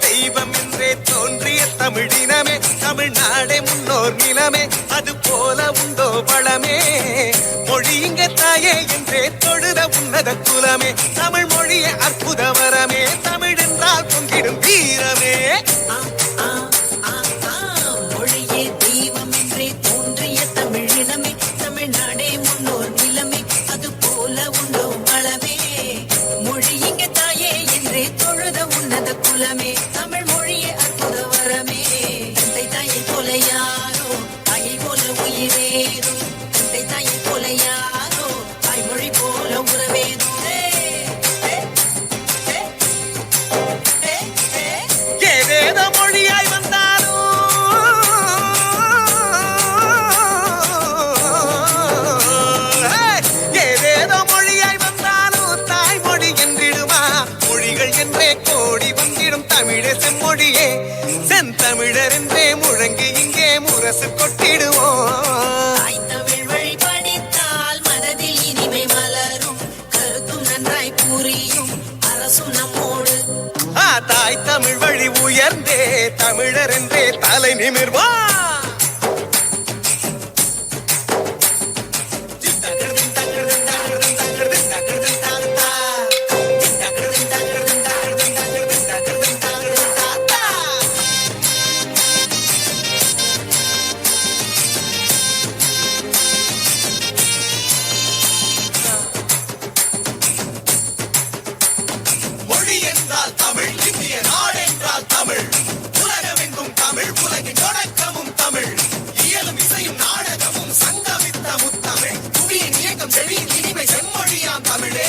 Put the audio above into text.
தெய்வம் என்றே தோன்றிய தமிழினமே, தமிழ்நாடே முன்னோர் நிலமே, அது போல உண்டோ பழமே. மொழி இங்க தாயே என்றே தொழுத உன்னத குலமே, தமிழ் மொழியே அற்புத வரமே, தமிழ் என்றால் பொங்கிடும் வீரமே. மொழியே தெய்வம் என்றே தோன்றிய தமிழினமே, தமிழ்நாடே முன்னோர் நிலமே, அது போல உண்டோ பழமே. மொழி இங்க தாயே என்றே தொழுத உன்னத குலமே, தமிழ் மொழியே அற்புத வரமே. தந்தை தாயை போல யாரோ, தாயை போல உயிரேதோ, தந்தை தாயை போல யாரோ, தாய்மொழி போல உறவேதோ. ஏதேதோ மொழியாய் வந்தாலும் ஏதேதோ மொழியாய் வந்தாலும் தாய்மொழி என்றிடுமா. மொழிகள் என்றே கோடி வந்திடும் தமிழே செம்மொழியே, செந்தமிழர் என்றே முழங்கி இங்கே முரசு கொட்டிடுவோம். தாய் தமிழ் வழி படித்தால் மனதில் இனிமை மலரும், கருத்தும் நன்றாய் புரியும், அரசும் நம்மோடு. தாய் தமிழ் வழி உயர்ந்தே தமிழர் என்றே தலை நிமிர்வா. மொழி என்றால் தமிழ், இந்திய நாடு என்றால் தமிழ், உலகமெங்கும் தமிழ், உலகின் தொடக்கமும் தமிழ், இயலும் இசையும் நாடகமும் சங்கமித்த முத்தமிழ், புவியின் இயக்கம் செவியின் இனிமை செம்மொழியாம் தமிழே.